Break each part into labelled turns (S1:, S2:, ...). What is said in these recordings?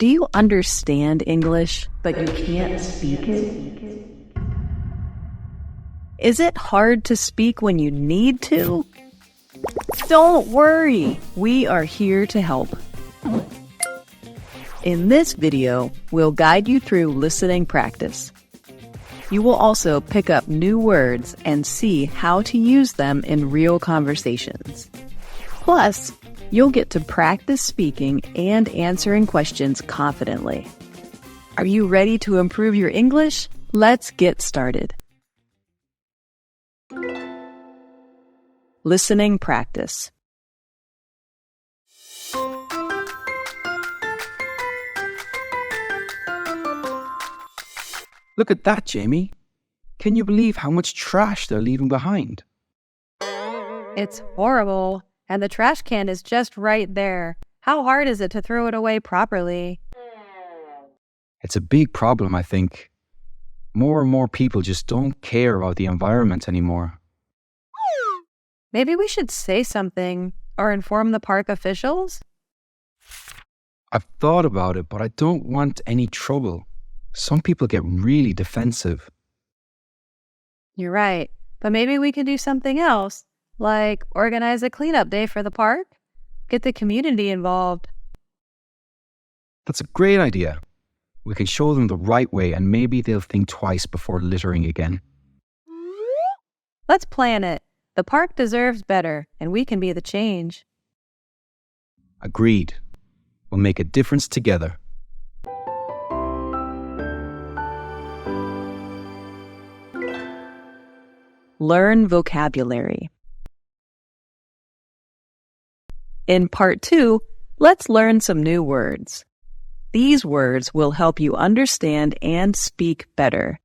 S1: Do you understand English, but you can't speak it? Is it hard to speak when you need to? Don't worry, we are here to help. In this video, we'll guide you through listening practice. You will also pick up new words and see how to use them in real conversations. Plus, you'll get to practice speaking and answering questions confidently. Are you ready to improve your English? Let's get started. Listening practice.
S2: Look at that, Jamie. Can you believe how much trash they're leaving behind?
S3: It's horrible, and the trash can is just right there. How hard is it to throw it away properly?
S2: It's a big problem, I think. More and more people just don't care about the environment anymore.
S3: Maybe we should say something or inform the park officials?
S2: I've thought about it, but I don't want any trouble. Some people get really defensive.
S3: You're right, but maybe we can do something else, like organize a cleanup day for the park? Get the community involved.
S2: That's a great idea. We can show them the right way and maybe they'll think twice before littering again.
S3: Let's plan it. The park deserves better, and we can be the change.
S2: Agreed. We'll make a difference together.
S1: Learn vocabulary. In Part 2, let's learn some new words. These words will help you understand and speak better.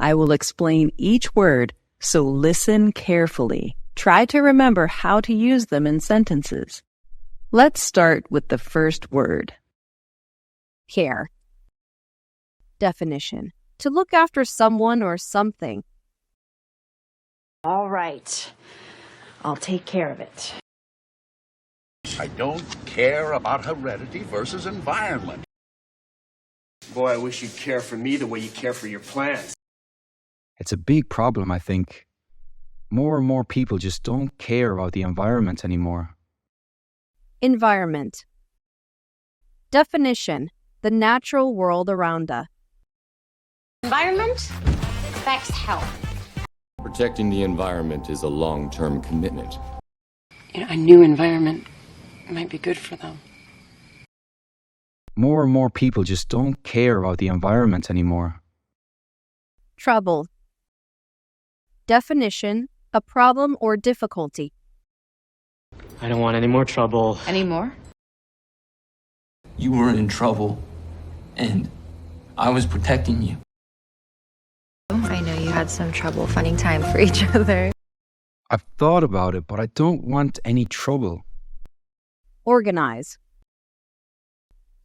S1: I will explain each word, so listen carefully. Try to remember how to use them in sentences. Let's start with the first word.
S4: Care. Definition: to look after someone or something.
S5: All right. I'll take care of it.
S6: I don't care about heredity versus environment.
S7: Boy, I wish you'd care for me the way you care for your plants.
S2: It's a big problem, I think. More and more people just don't care about the environment anymore.
S4: Environment. Definition: the natural world around us.
S5: Environment affects health.
S8: Protecting the environment is a long-term commitment.
S9: A new environment might be good for them.
S2: More and more people just don't care about the environment anymore.
S4: Trouble. Definition: a problem or difficulty.
S10: I don't want any more trouble.
S5: Any more?
S11: You weren't in trouble, and I was protecting you.
S12: I know you had some trouble finding time for each other.
S2: I've thought about it, but I don't want any trouble.
S4: Organize.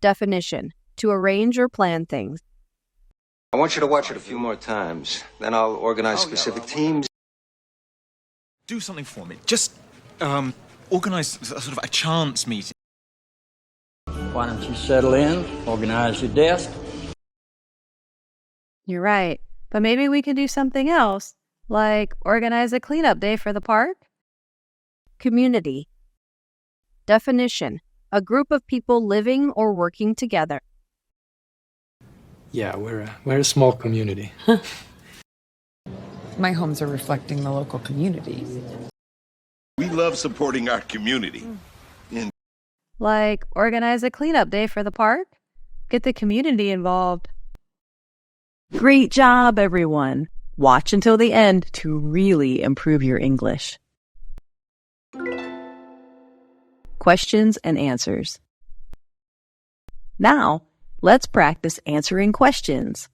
S4: Definition: to arrange or plan things.
S13: I want you to watch it a few more times. Then I'll organize specific teams.
S14: Do something for me. Just organize a sort of a chance meeting.
S15: Why don't you settle in, organize your desk?
S3: You're right, but maybe we can do something else, like organize a cleanup day for the park?
S4: Community. Definition: a group of people living or working together.
S16: Yeah, we're a small community.
S17: My homes are reflecting the local community.
S6: We love supporting our community.
S3: Like organize a cleanup day for the park? Get the community involved.
S1: Great job, everyone. Watch until the end to really improve your English. Questions and answers. Now, let's practice answering questions.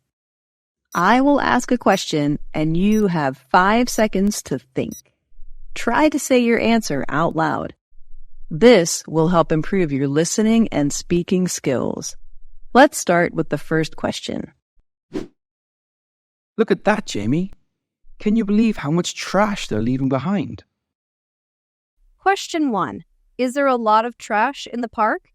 S1: I will ask a question and you have 5 seconds to think. Try to say your answer out loud. This will help improve your listening and speaking skills. Let's start with the first question.
S2: Look at that, Jamie. Can you believe how much trash they're leaving behind?
S4: Question 1. Is there a lot of trash in the park?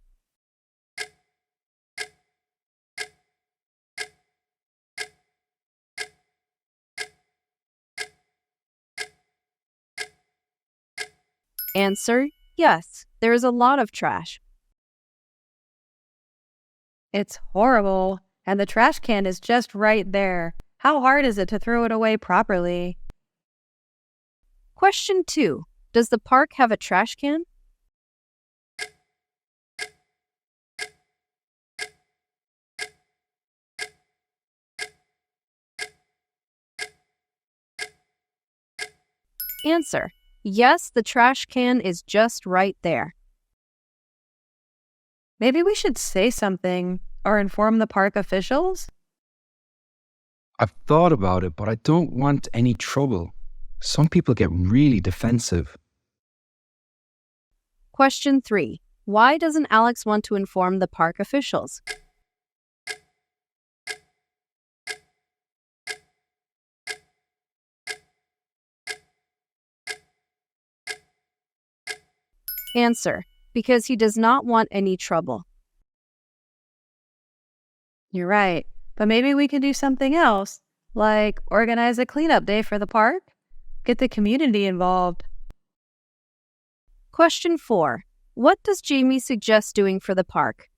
S4: Answer: yes, there is a lot of trash.
S3: It's horrible, and the trash can is just right there. How hard is it to throw it away properly?
S4: Question 2. Does the park have a trash can? Answer: yes, the trash can is just right there.
S3: Maybe we should say something or inform the park officials?
S2: I've thought about it, but I don't want any trouble. Some people get really defensive.
S4: Question 3. Why doesn't Alex want to inform the park officials? Answer: because he does not want any trouble.
S3: You're right, but maybe we can do something else, like organize a cleanup day for the park? Get the community involved.
S4: Question 4. What does Jamie suggest doing for the park?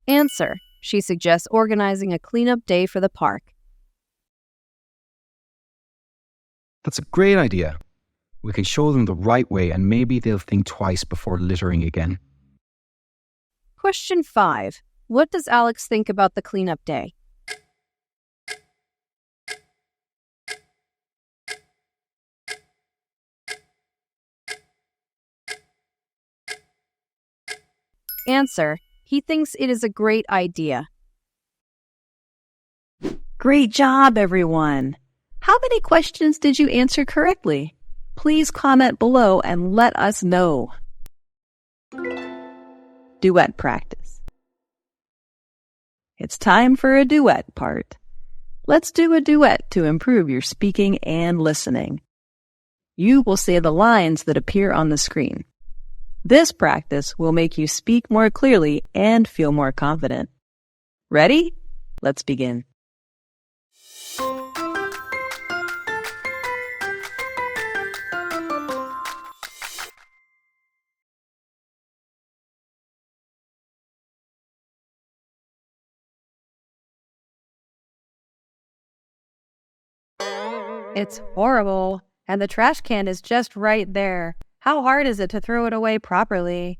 S4: Answer: she suggests organizing a cleanup day for the park.
S2: That's a great idea. We can show them the right way and maybe they'll think twice before littering again.
S4: Question 5. What does Alex think about the cleanup day? Answer: he thinks it is a great idea.
S1: Great job, everyone! How many questions did you answer correctly? Please comment below and let us know. Duet practice. It's time for a duet part. Let's do a duet to improve your speaking and listening. You will say the lines that appear on the screen. This practice will make you speak more clearly and feel more confident. Ready? Let's begin.
S3: It's horrible, and the trash can is just right there. How hard is it to throw it away properly?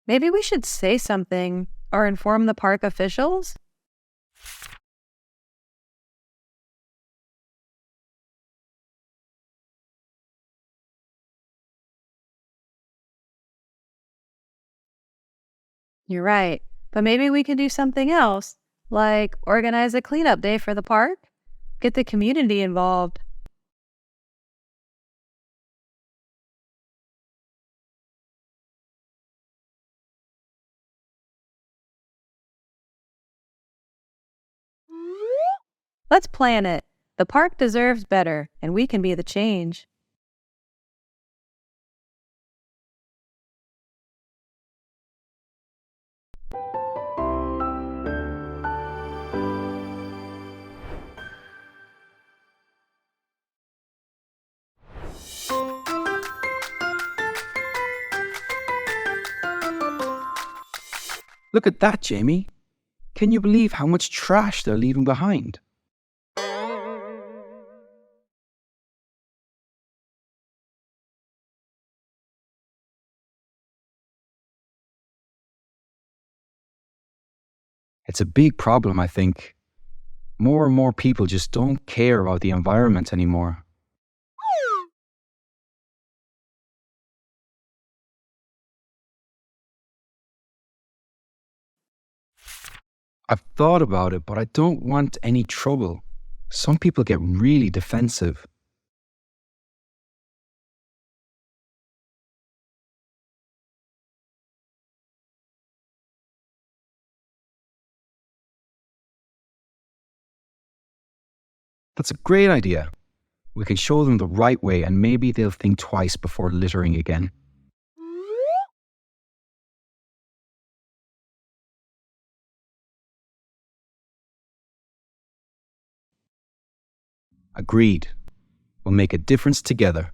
S3: Maybe we should say something or inform the park officials? You're right, but maybe we can do something else, like organize a cleanup day for the park? Get the community involved. Let's plan it. The park deserves better, and we can be the change.
S2: Look at that, Jamie. Can you believe how much trash they're leaving behind? It's a big problem, I think. More and more people just don't care about the environment anymore. I've thought about it, but I don't want any trouble. Some people get really defensive. That's a great idea. We can show them the right way and maybe they'll think twice before littering again. Agreed. We'll make a difference together.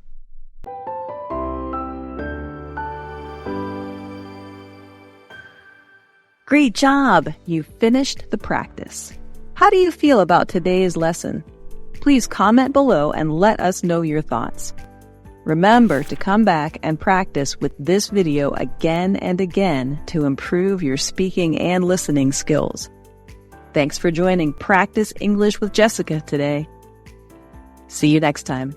S1: Great job! You finished the practice. How do you feel about today's lesson? Please comment below and let us know your thoughts. Remember to come back and practice with this video again and again to improve your speaking and listening skills. Thanks for joining Practice English with Jessica today. See you next time.